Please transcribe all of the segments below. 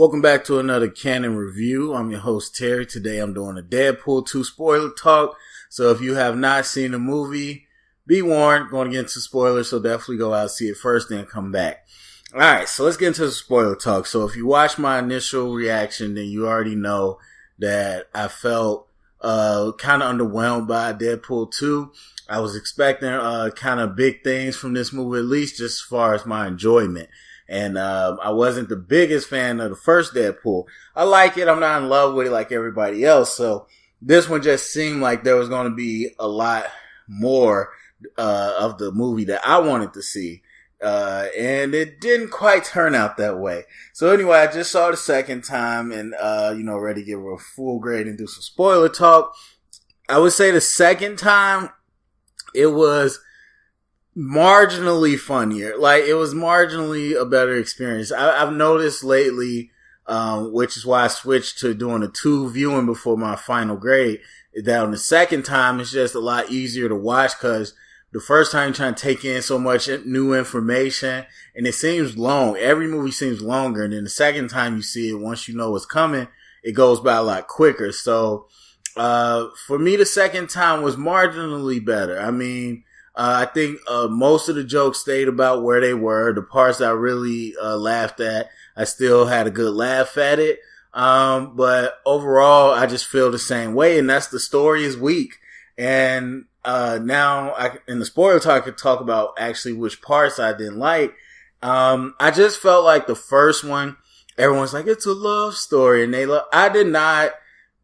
Welcome back to another Canon review. I'm your host Terry. Today I'm doing a Deadpool 2 spoiler talk. So if you have not seen the movie, be warned, going to get into spoilers, so definitely go out and see it first, then come back. Alright, so let's get into the spoiler talk. So if you watch my initial reaction, then you already know that I felt kind of underwhelmed by Deadpool 2. I was expecting kind of big things from this movie, at least just as far as my enjoyment. And I wasn't the biggest fan of the first Deadpool. I like it. I'm not in love with it like everybody else. So this one just seemed like there was going to be a lot more of the movie that I wanted to see. And it didn't quite turn out that way. So anyway, I just saw it the second time and, ready to give a full grade and do some spoiler talk. I would say the second time it was marginally funnier. Like, it was marginally a better experience. I've noticed lately, which is why I switched to doing a 2 viewing before my final grade, that on the second time, it's just a lot easier to watch because the first time you're trying to take in so much new information and it seems long. Every movie seems longer. And then the second time you see it, once you know what's coming, it goes by a lot quicker. So, for me, the second time was marginally better. I mean, I think most of the jokes stayed about where they were. The parts I really laughed at, I still had a good laugh at it. But overall, I just feel the same way, and that's the story is weak. And now, in the spoiler talk, I could talk about actually which parts I didn't like. I just felt like the first one, everyone's like, it's a love story, and I did not.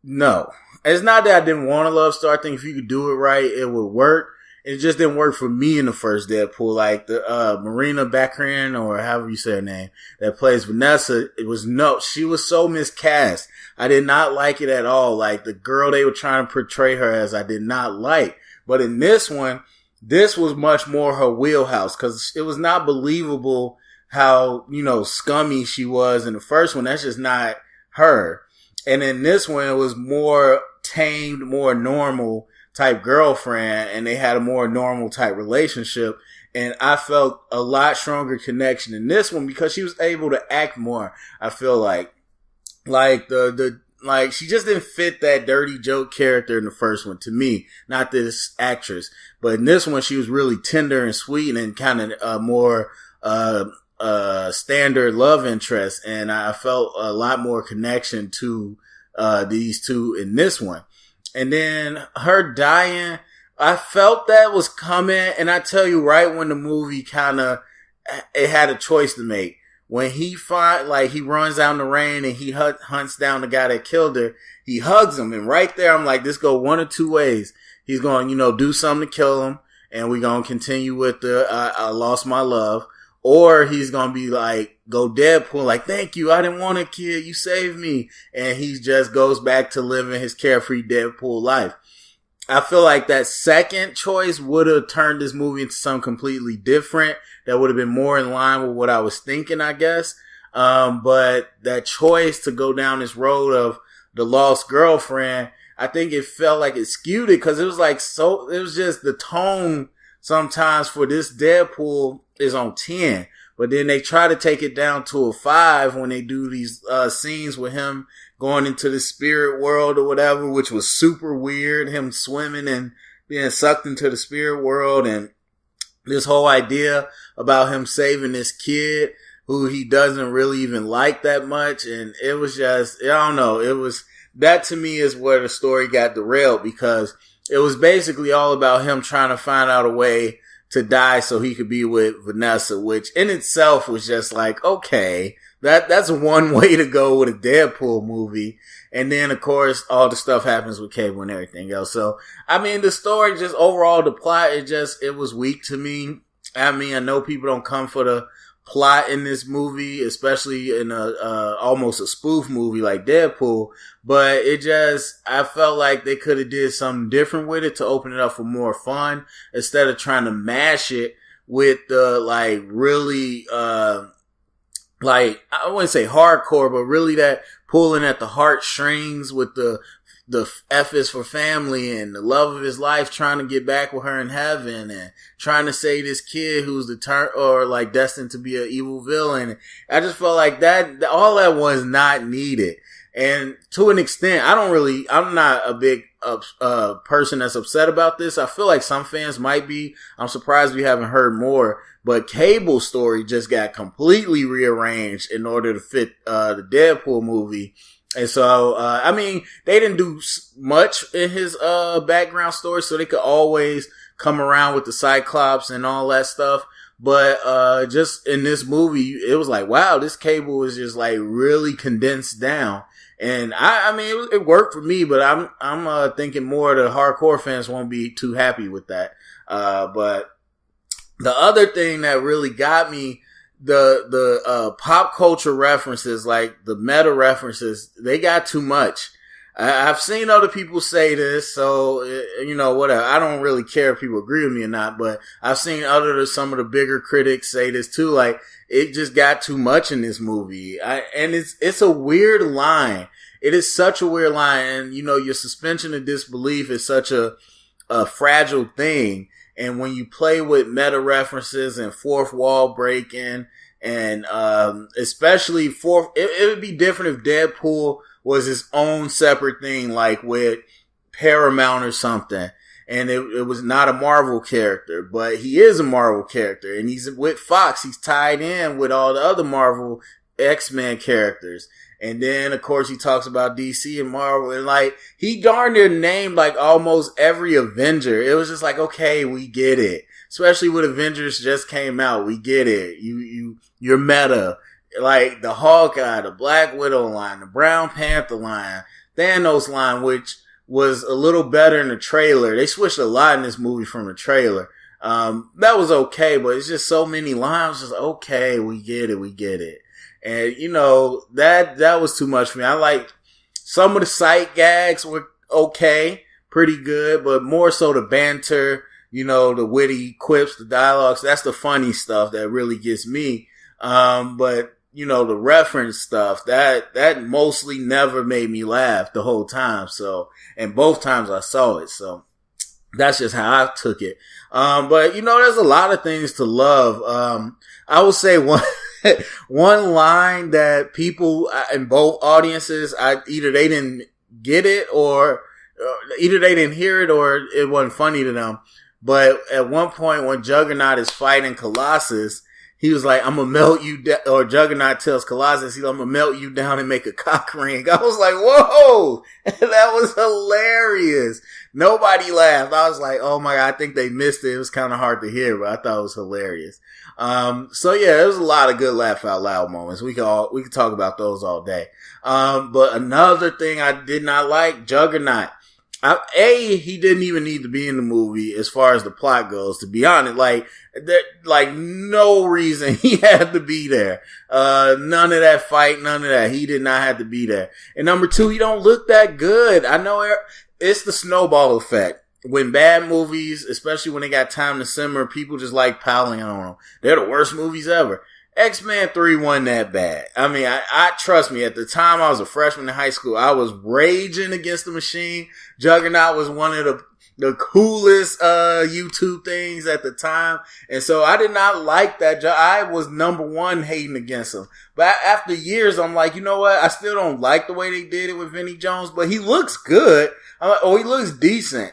No, it's not that I didn't want a love story. I think if you could do it right, it would work. It just didn't work for me in the first Deadpool. Like the Marina Baccarin, or however you say her name, that plays Vanessa, she was so miscast. I did not like it at all. Like the girl they were trying to portray her as, I did not like. But in this one, this was much more her wheelhouse because it was not believable how, scummy she was in the first one. That's just not her. And in this one, it was more tamed, more normal type girlfriend, and they had a more normal type relationship. And I felt a lot stronger connection in this one because she was able to act more. I feel like she just didn't fit that dirty joke character in the first one to me, not this actress. But in this one, she was really tender and sweet and kind of more standard love interest. And I felt a lot more connection to these two in this one. And then her dying, I felt that was coming. And I tell you, right when the movie it had a choice to make. When he runs down the rain and he hunts down the guy that killed her, he hugs him. And right there, I'm like, this go one of two ways. He's going, do something to kill him. And we're going to continue with I lost my love. Or he's going to be like, go Deadpool, like, thank you, I didn't want to kill you, saved me. And he just goes back to living his carefree Deadpool life. I feel like that second choice would have turned this movie into something completely different. That would have been more in line with what I was thinking, I guess. But that choice to go down this road of the lost girlfriend, I think it felt like it skewed it because it was it was just the tone sometimes for this Deadpool is on 10, but then they try to take it down to a 5 when they do these scenes with him going into the spirit world or whatever, which was super weird, him swimming and being sucked into the spirit world, and this whole idea about him saving this kid who he doesn't really even like that much. And it was just, I don't know, that to me is where the story got derailed because it was basically all about him trying to find out a way to die so he could be with Vanessa, which in itself was just like, okay, that's one way to go with a Deadpool movie. And then, of course, all the stuff happens with Cable and everything else. So, I mean, the story just overall, the plot, it was weak to me. I mean, I know people don't come for the plot in this movie, especially in almost a spoof movie like Deadpool, but I felt like they could have did something different with it to open it up for more fun instead of trying to mash it with the really I wouldn't say hardcore, but really that pulling at the heartstrings with the the F is for family and the love of his life, trying to get back with her in heaven and trying to save this kid who's like destined to be an evil villain. I just felt like that all that was not needed. And to an extent, I'm not a big person that's upset about this. I feel like some fans might be. I'm surprised we haven't heard more. But Cable's story just got completely rearranged in order to fit the Deadpool movie. And so, they didn't do much in his background story, so they could always come around with the Cyclops and all that stuff. But just in this movie, it was like, wow, this Cable is just like really condensed down. And it worked for me, but I'm thinking more the hardcore fans won't be too happy with that. But the other thing that really got me, the pop culture references, like the meta references, they got too much. I've seen other people say this, so, whatever. I don't really care if people agree with me or not, but I've seen some of the bigger critics say this too, like, it just got too much in this movie. And it's a weird line. It is such a weird line, and, your suspension of disbelief is such a fragile thing. And when you play with meta references and fourth wall breaking, and especially it would be different if Deadpool was his own separate thing, like with Paramount or something, and it was not a Marvel character, but he is a Marvel character, and he's with Fox. He's tied in with all the other Marvel X-Men characters. And then, of course, he talks about DC and Marvel, and like, he darn near named like almost every Avenger. It was just like, okay, we get it. Especially when Avengers just came out, we get it. You're meta. Like the Hawkeye, the Black Widow line, the Brown Panther line, Thanos line, which was a little better in the trailer. They switched a lot in this movie from the trailer. That was okay, but it's just so many lines. Just okay, we get it. And, that was too much for me. I like some of the sight gags were okay, pretty good, but more so the banter, the witty quips, the dialogues. That's the funny stuff that really gets me. But, the reference stuff, that mostly never made me laugh the whole time. So, and both times I saw it. So that's just how I took it. But, there's a lot of things to love. I would say one line that people in both audiences, either they didn't get it or either they didn't hear it or it wasn't funny to them. But at one point when Juggernaut is fighting Colossus, he was like, I'm gonna melt you down, or Juggernaut tells Colossus, I'm gonna melt you down and make a cock ring. I was like, whoa, that was hilarious. Nobody laughed. I was like, oh my God, I think they missed it. It was kind of hard to hear, but I thought it was hilarious. So yeah, there was a lot of good laugh out loud moments. We could talk about those all day. But another thing I did not like, Juggernaut. He didn't even need to be in the movie as far as the plot goes, to be honest. Like no reason he had to be there. None of that fight, none of that. He did not have to be there. And number two, he don't look that good. I know it's the snowball effect. When bad movies, especially when they got time to simmer, people just like piling on them. They're the worst movies ever. X-Men 3 wasn't that bad. I mean, I trust me, at the time I was a freshman in high school, I was raging against the machine. Juggernaut was one of the coolest YouTube things at the time. And so I did not like that. I was number one hating against him. But after years, I'm like, you know what? I still don't like the way they did it with Vinnie Jones, but he looks good. I'm like, oh, he looks decent.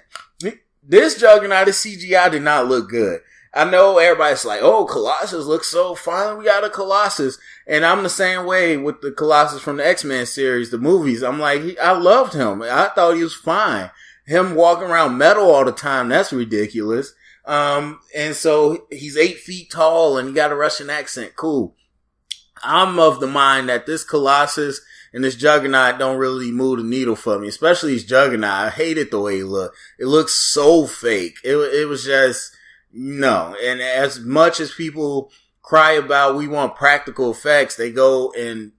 This Juggernaut, this CGI did not look good. I know everybody's like, oh, Colossus looks so fine. We got a Colossus. And I'm the same way with the Colossus from the X-Men series, the movies. I'm like, I loved him. I thought he was fine. Him walking around metal all the time, that's ridiculous. And so he's 8 feet tall and he got a Russian accent. Cool. I'm of the mind that this Colossus and this Juggernaut don't really move the needle for me, especially his Juggernaut. I hated the way he looked. It looks so fake. It was just, no. And as much as people cry about we want practical effects, they go and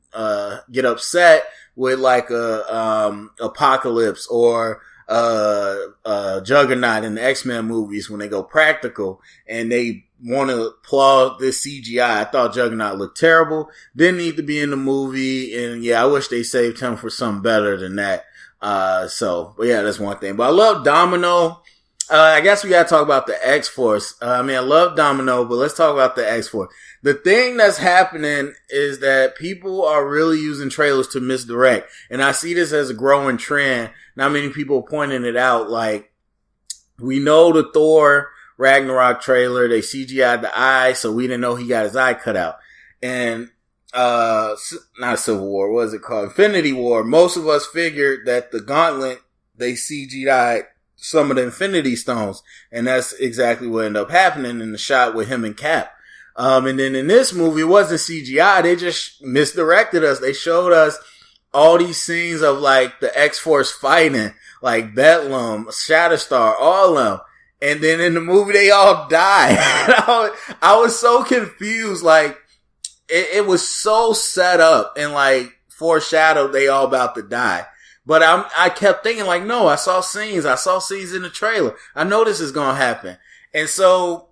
get upset with like a Apocalypse or Juggernaut in the X-Men movies when they go practical and they want to applaud this CGI. I thought Juggernaut looked terrible. Didn't need to be in the movie. And yeah, I wish they saved him for something better than that. But yeah, that's one thing. But I love Domino. I guess we gotta talk about the X-Force. I love Domino, but let's talk about the X-Force. The thing that's happening is that people are really using trailers to misdirect. And I see this as a growing trend. Not many people are pointing it out. Like, we know the Thor Ragnarok trailer, they CGI'd the eye, so we didn't know he got his eye cut out. And, not Civil War, what is it called? Infinity War. Most of us figured that the Gauntlet, they CGI'd some of the Infinity Stones. And that's exactly what ended up happening in the shot with him and Cap. And then in this movie, it wasn't CGI. They just misdirected us. They showed us all these scenes of like the X-Force fighting, like Bedlam, Shatterstar, all of them. And then in the movie, they all die. I was so confused. Like, it was so set up and like foreshadowed they all about to die. But I kept thinking like, no, I saw scenes in the trailer. I know this is going to happen. And so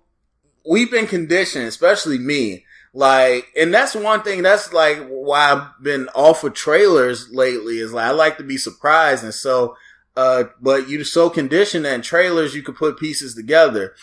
we've been conditioned, especially me. Like, and that's one thing, that's like why I've been off of trailers lately, is like, I like to be surprised. And so, but you're so conditioned that in trailers, you could put pieces together.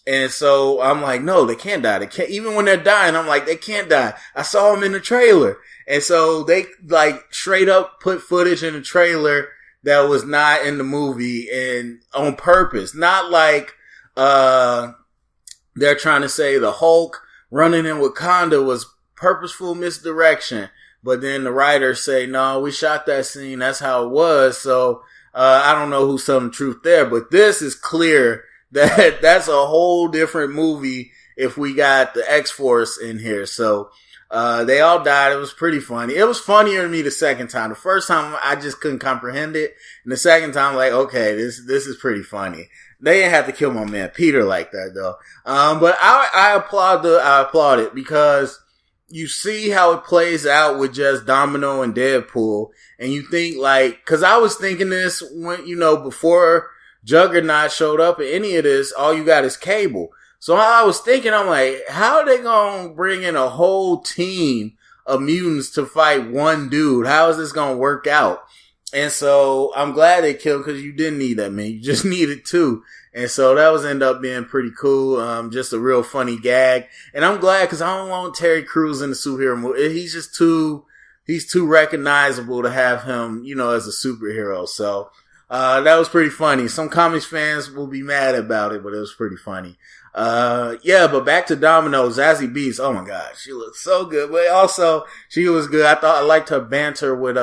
And so I'm like, no, they can't die. They can't, even when they're dying, I'm like, they can't die. I saw them in the trailer. And so they like straight up put footage in the trailer that was not in the movie, and on purpose. Not like, they're trying to say the Hulk running in Wakanda was purposeful misdirection. But then the writers say, no, we shot that scene. That's how it was. So, I don't know who's telling the truth there, but this is clear that that's a whole different movie if we got the X-Force in here. So, they all died. It was pretty funny. It was funnier to me the second time. The first time I just couldn't comprehend it. And the second time, like, okay, this is pretty funny. They didn't have to kill my man Peter like that though. But I applaud it because you see how it plays out with just Domino and Deadpool. And you think like, cause I was thinking this when, before Juggernaut showed up in any of this, all you got is Cable. So I was thinking, I'm like, how are they gonna bring in a whole team of mutants to fight one dude? How is this gonna work out? And so I'm glad they killed, because you didn't need that many. You just needed two. And so that was end up being pretty cool. Just a real funny gag. And I'm glad, because I don't want Terry Crews in the superhero movie. He's just too recognizable to have him, as a superhero. So, that was pretty funny. Some comics fans will be mad about it, but it was pretty funny. But back to Domino, Zazie Beetz. Oh my God, she looked so good. But also, she was good. I liked her banter with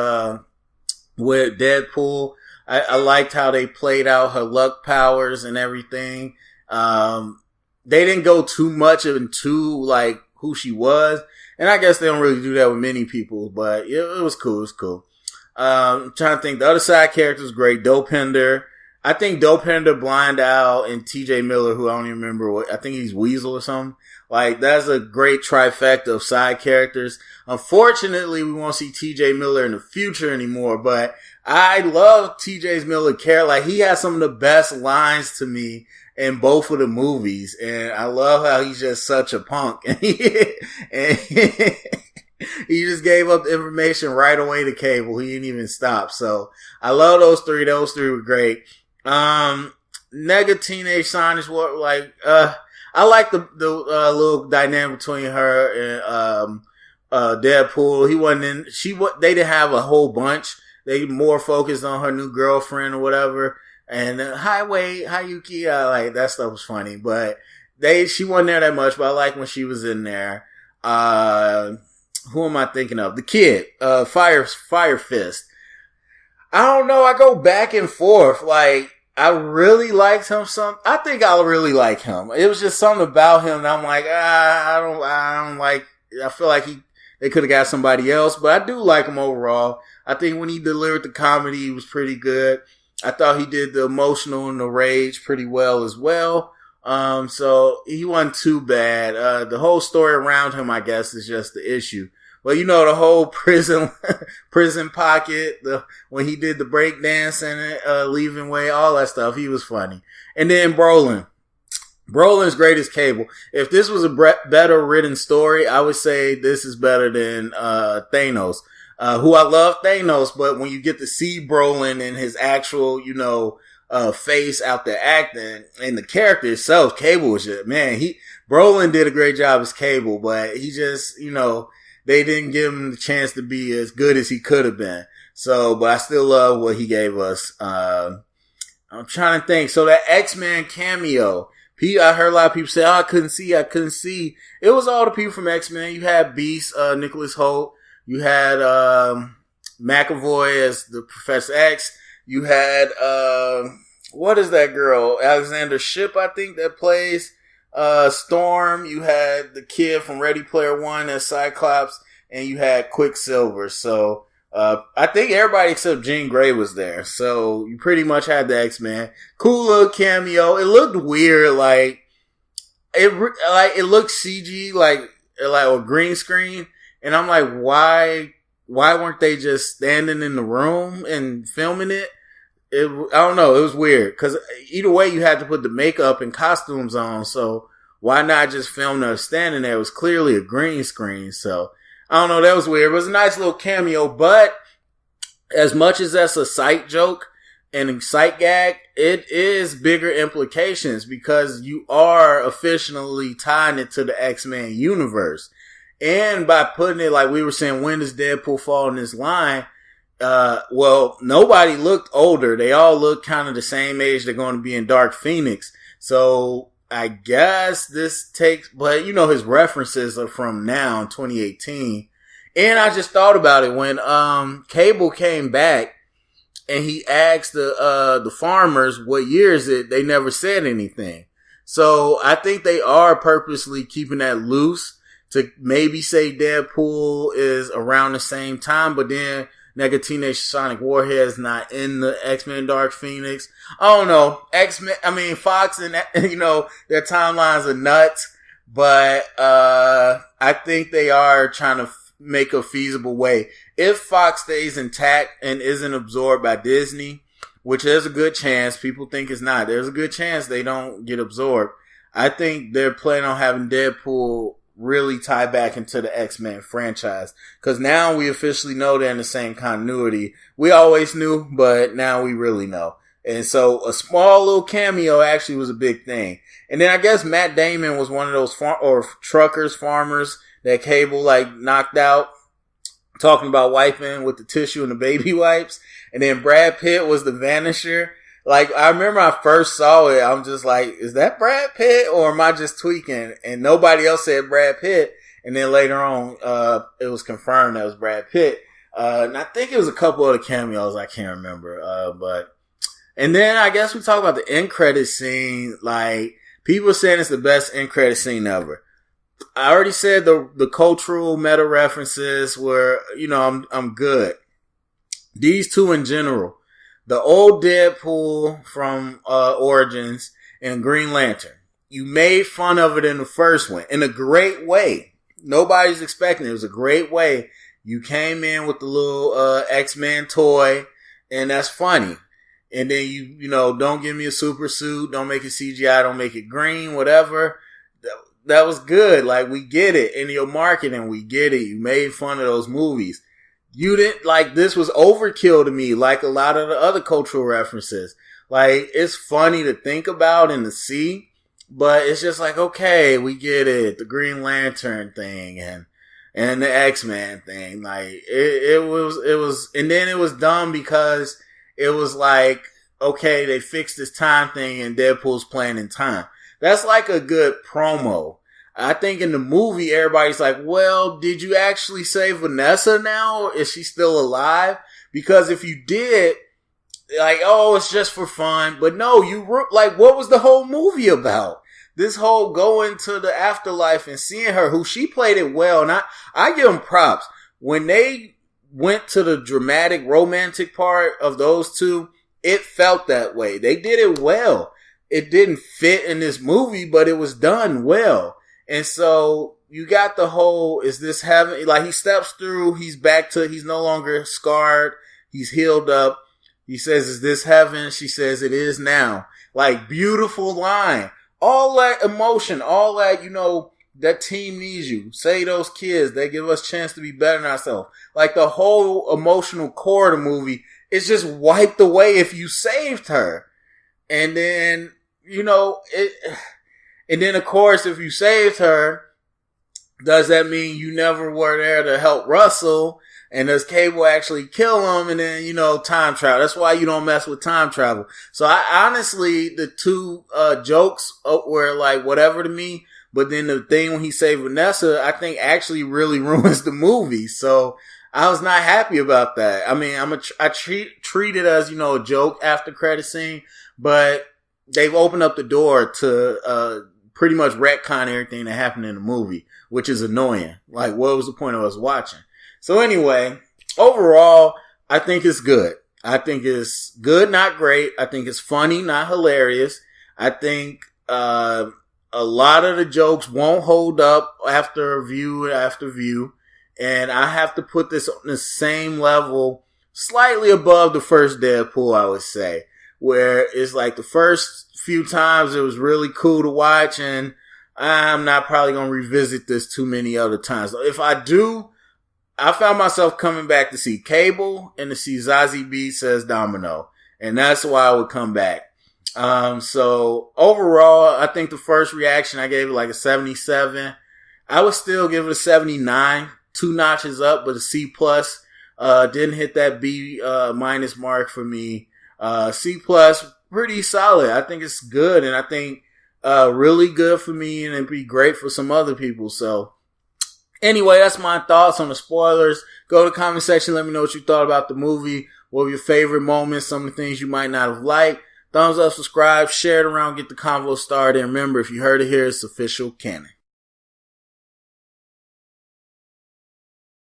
Deadpool. I liked how they played out her luck powers and everything. They didn't go too much into like who she was. And I guess they don't really do that with many people, but it was cool. It was cool. I'm trying to think. The other side character was great. Dopender. I think Dopender, Blind Owl, and TJ Miller, who I don't even remember what, I think he's Weasel or something. Like, that's a great trifecta of side characters. Unfortunately, we won't see TJ Miller in the future anymore, but I love TJ Miller character. Like, he has some of the best lines to me in both of the movies, and I love how he's just such a punk. And he just gave up the information right away to Cable. He didn't even stop. So I love those three. Those three were great. Nega Teenage Sonic, I like the little dynamic between her and Deadpool. He wasn't in. They didn't have a whole bunch. They more focused on her new girlfriend or whatever. And Hayuki, like that stuff was funny, but she wasn't there that much. But I like when she was in there. Who am I thinking of? The kid, Fire Fist. I don't know. I go back and forth. Like, I really liked him. I think I really like him. It was just something about him that I'm like, I don't like. I feel like they could have got somebody else, but I do like him overall. I think when he delivered the comedy, he was pretty good. I thought he did the emotional and the rage pretty well as well. So he wasn't too bad. The whole story around him, I guess, is just the issue. Well, the whole prison pocket, when he did the break dance and leaving way, all that stuff, he was funny. And then Brolin. Brolin's great as Cable. If this was a better written story, I would say this is better than Thanos. who I love Thanos, but when you get to see Brolin and his actual, face out there acting and the character itself, Cable was just, man, Brolin did a great job as Cable, but he just, they didn't give him the chance to be as good as he could have been. So, but I still love what he gave us. I'm trying to think. So that X-Men cameo, I heard a lot of people say, I couldn't see. It was all the people from X-Men. You had Beast, Nicholas Hoult. You had, McAvoy as the Professor X. You had, what is that girl? Alexander Shipp, I think, that plays, Storm. You had the kid from Ready Player One as Cyclops, and you had Quicksilver. So, I think everybody except Jean Grey was there. So you pretty much had the X-Men. Cool little cameo. It looked weird, it looked CG, like a green screen. And I'm like, why weren't they just standing in the room and filming it? I don't know. It was weird. Cause either way you had to put the makeup and costumes on. So why not just film them standing there? It was clearly a green screen. So I don't know. That was weird. It was a nice little cameo, but as much as that's a sight joke and a sight gag, it is bigger implications because you are officially tying it to the X-Men universe. And by putting it like we were saying, when does Deadpool fall in this line? Well, nobody looked older. They all look kind of the same age they're going to be in Dark Phoenix. So I guess this takes, but his references are from now in 2018. And I just thought about it when, Cable came back and he asked the farmers what year is it, they never said anything. So I think they are purposely keeping that loose to maybe say Deadpool is around the same time, but then Nega Teenage Sonic Warhead's not in the X-Men Dark Phoenix. I don't know. Fox and, their timelines are nuts, but, I think they are trying to make a feasible way. If Fox stays intact and isn't absorbed by Disney, which there's a good chance, people think it's not, there's a good chance they don't get absorbed. I think they're planning on having Deadpool really tie back into the X-Men franchise. Cause now we officially know they're in the same continuity. We always knew, but now we really know. And so a small little cameo actually was a big thing. And then I guess Matt Damon was one of those farmers that Cable knocked out, talking about wiping with the tissue and the baby wipes. And then Brad Pitt was the Vanisher. I remember I first saw it, I'm just like, is that Brad Pitt or am I just tweaking? And nobody else said Brad Pitt. And then later on, it was confirmed that was Brad Pitt. And I think it was a couple other cameos, I can't remember. And then I guess we talk about the end credit scene. People saying it's the best end credit scene ever. I already said the cultural meta references were, I'm good. These two in general. The old Deadpool from Origins and Green Lantern. You made fun of it in the first one in a great way. Nobody's expecting it. It was a great way. You came in with the little X-Men toy, and that's funny. And then you don't give me a super suit, don't make it CGI, don't make it green, whatever. That was good. We get it. In your marketing, we get it. You made fun of those movies. You didn't, this was overkill to me, like a lot of the other cultural references. It's funny to think about and to see, but it's just okay, we get it. The Green Lantern thing and the X-Men thing. It was, and then it was dumb because it was okay, they fixed this time thing and Deadpool's playing in time. That's a good promo. I think in the movie, everybody's well, did you actually say Vanessa now? Is she still alive? Because if you did, it's just for fun. But no, what was the whole movie about? This whole going to the afterlife and seeing her, who she played it well. And I give them props. When they went to the dramatic romantic part of those two, it felt that way. They did it well. It didn't fit in this movie, but it was done well. And so you got the whole, is this heaven? He steps through, he's no longer scarred. He's healed up. He says, is this heaven? She says, it is now. Beautiful line. All that emotion, all that, that team needs you. Save those kids. They give us a chance to be better than ourselves. Like, the whole emotional core of the movie is just wiped away if you saved her. And then, and then of course, if you saved her, does that mean you never were there to help Russell? And does Cable actually kill him? And then, time travel. That's why you don't mess with time travel. So I honestly, the two jokes were like whatever to me. But then the thing when he saved Vanessa, I think actually really ruins the movie. So I was not happy about that. I mean, I treat it as, a joke after credit scene, but they've opened up the door to pretty much retcon everything that happened in the movie, which is annoying. Like, what was the point of us watching? So anyway, overall, I think it's good. I think it's good, not great. I think it's funny, not hilarious. I think a lot of the jokes won't hold up after view after view. And I have to put this on the same level, slightly above the first Deadpool, I would say. Where it's like the first few times it was really cool to watch, and I'm not probably going to revisit this too many other times. If I do, I found myself coming back to see Cable and to see Zazie Beetz as Domino. And that's why I would come back. So overall, I think the first reaction, I gave it like a 77. I would still give it a 79, 2 notches up, but a C+. Didn't hit that B minus mark for me. C+, pretty solid. I think it's good, and I think really good for me, and it'd be great for some other people. So anyway, that's my thoughts on the spoilers. Go to the comment section, let me know what you thought about the movie. What were your favorite moments, some of the things you might not have liked. Thumbs up, subscribe, share it around, get the convo started. And remember, if you heard it here, it's official canon.